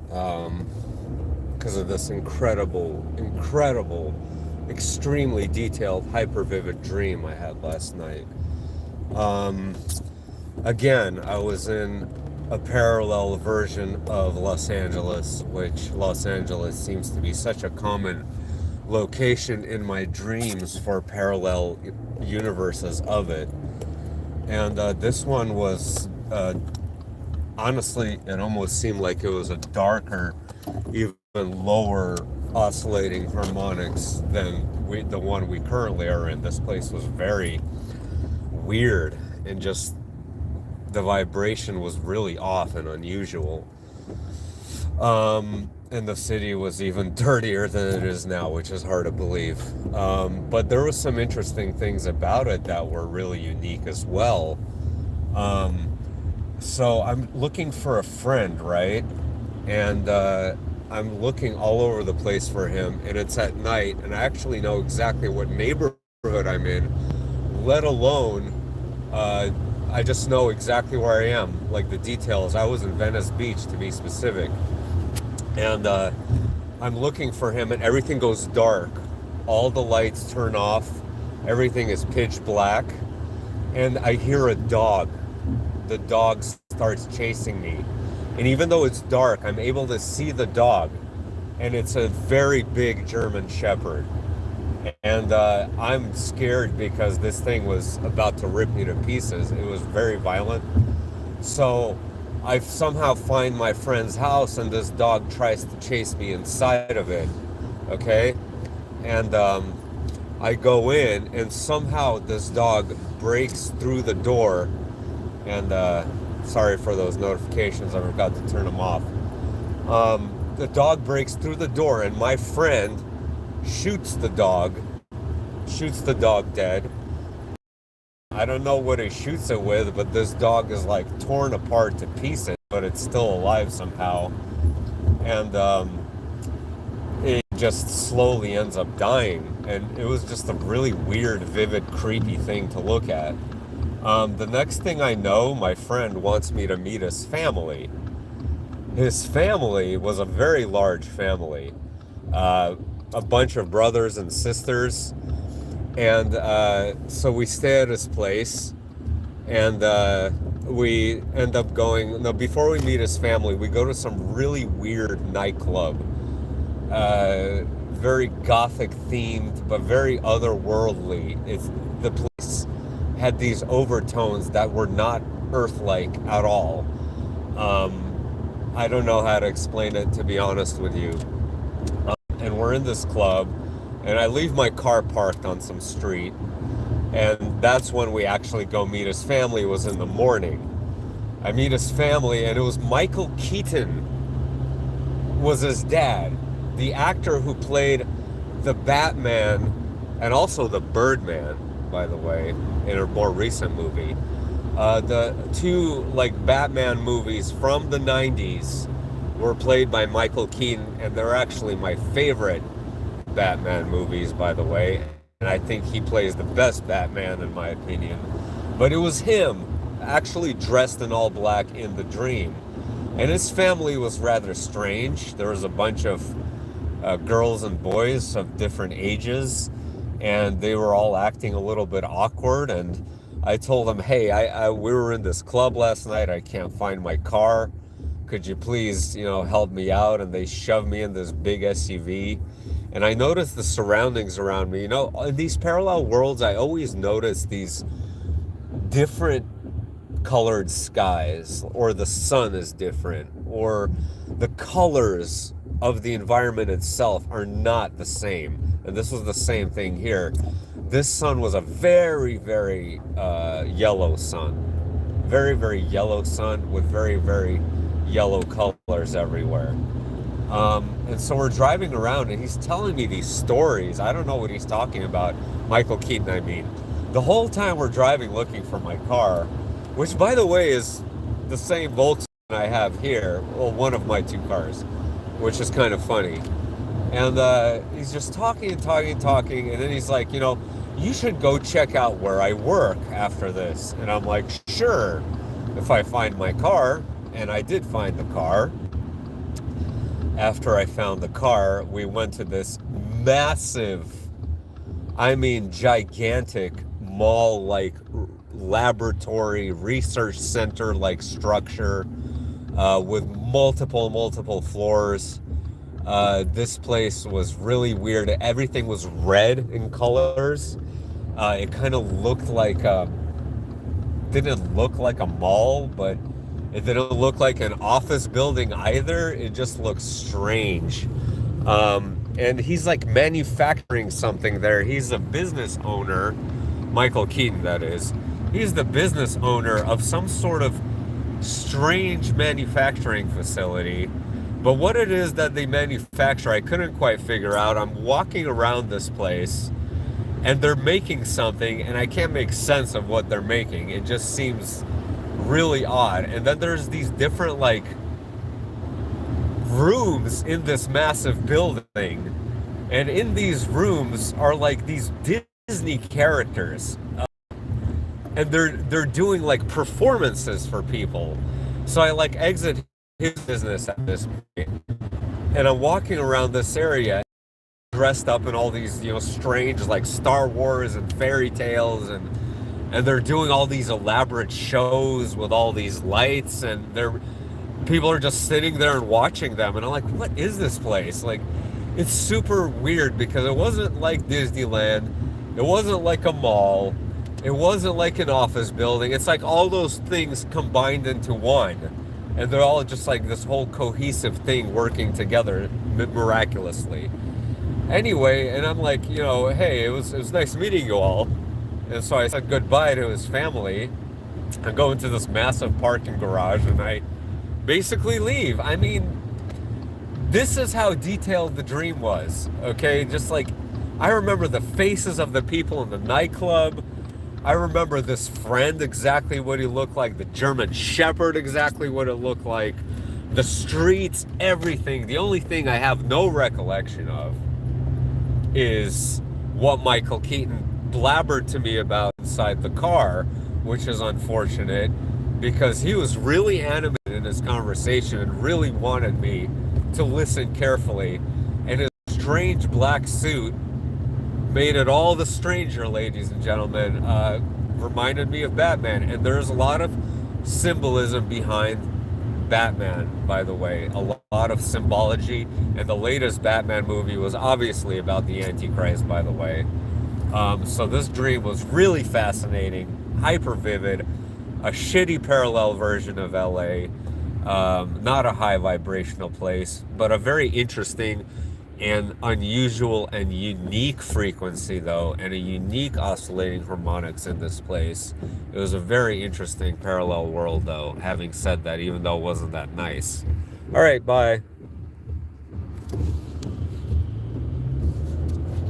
because of this incredible, extremely detailed, hyper vivid dream I had last night. Um, Again, I was in a parallel version of Los Angeles, which Los Angeles seems to be such a common location in my dreams for parallel universes of it. And this one was, honestly, it almost seemed like it was a darker, even lower oscillating harmonics than the one we currently are in. This place was very weird, and just the vibration was really off and unusual. And the city was even dirtier than it is now, which is hard to believe. But there was some interesting things about it that were really unique as well. Um, so I'm looking for a friend, right? And I'm looking all over the place for him, and it's at night, and I actually know exactly what neighborhood I'm in, let alone uh, I just know exactly where I am, like the details. I was in Venice Beach, to be specific, and I'm looking for him, and everything goes dark. All the lights turn off, everything is pitch black, and I hear a dog. The dog starts chasing me. And even though it's dark, I'm able to see the dog, and it's a very big German Shepherd. And I'm scared because this thing was about to rip me to pieces. It was very violent. So I somehow find my friend's house, and this dog tries to chase me inside of it. Okay? And I go in, and somehow this dog breaks through the door. And sorry for those notifications, I forgot to turn them off. The dog breaks through the door, and my friend shoots the dog, shoots the dog dead. I don't know what he shoots it with, but this dog is like torn apart to pieces, but it's still alive somehow. And it just slowly ends up dying. And it was just a really weird, vivid, creepy thing to look at. The next thing I know, my friend wants me to meet his family. His family was a very large family, a bunch of brothers and sisters. And so we stay at his place, and we end up going. No, before we meet his family, we go to some really weird nightclub, very gothic themed, but very otherworldly. It's the place had these overtones that were not Earth-like at all. I don't know how to explain it, to be honest with you. And we're in this club, and I leave my car parked on some street, and that's when we actually go meet his family. It was in the morning. I meet his family, and it was Michael Keaton was his dad, the actor who played the Batman and also the Birdman, by the way, in a more recent movie. The two like Batman movies from the 90s were played by Michael Keaton, and they're actually my favorite Batman movies, by the way. And I think he plays the best Batman, in my opinion. But it was him, actually dressed in all black in the dream. And his family was rather strange. There was a bunch of girls and boys of different ages, and they were all acting a little bit awkward. And I told them, hey, we were in this club last night. I can't find my car. Could you please, help me out? And they shoved me in this big SUV. And I noticed the surroundings around me. In these parallel worlds, I always notice these different colored skies, or the sun is different, or the colors of the environment itself are not the same. And this was the same thing here. This sun was a very, very yellow sun. Very, very yellow sun with very, very yellow colors everywhere. And so we're driving around, and he's telling me these stories. I don't know what he's talking about. Michael Keaton, I mean. The whole time we're driving looking for my car, which, by the way, is the same Volkswagen I have here. Well, one of my two cars, which is kind of funny. And he's just talking and talking and talking. And then he's like, you should go check out where I work after this. And I'm like, sure, if I find my car. And I did find the car. after I found the car, we went to this massive, I mean, gigantic mall like laboratory research center like structure with multiple floors. This place was really weird. Everything was red in colors. It kind of looked like didn't look like a mall, but it didn't look like an office building either. It just looked strange. And he's like manufacturing something there. He's a business owner, Michael Keaton, that is. He's the business owner of some sort of strange manufacturing facility. But what it is that they manufacture, I couldn't quite figure out. I'm walking around this place and they're making something, and I can't make sense of what they're making. It just seems really odd. And then there's these different, like, rooms in this massive building. And in these rooms are, like, these Disney characters. And they're doing, like, performances for people. So I, like, exit his business at this point. And I'm walking around this area dressed up in all these, strange like Star Wars and fairy tales, and they're doing all these elaborate shows with all these lights, and people are just sitting there and watching them, and I'm like, what is this place? Like, it's super weird because it wasn't like Disneyland, it wasn't like a mall, it wasn't like an office building. It's like all those things combined into one, and they're all just like this whole cohesive thing working together miraculously. Anyway, and I'm like, hey, it was nice meeting you all. And so I said goodbye to his family. I go into this massive parking garage and I basically leave. I mean, this is how detailed the dream was, okay? Just like, I remember the faces of the people in the nightclub. I remember this friend, exactly what he looked like. The German Shepherd, exactly what it looked like. The streets, everything. The only thing I have no recollection of is what Michael Keaton blabbered to me about inside the car, which is unfortunate because he was really animated in his conversation and really wanted me to listen carefully. And his strange black suit made it all the stranger, ladies and gentlemen. Reminded me of Batman. And there's a lot of symbolism behind Batman, by the way, a lot of symbology, and the latest Batman movie was obviously about the Antichrist, by the way. So this dream was really fascinating, hyper vivid, a shitty parallel version of LA, not a high vibrational place, but a very interesting and unusual and unique frequency though, and a unique oscillating harmonics in this place. It was a very interesting parallel world though, having said that, even though it wasn't that nice. All right, bye.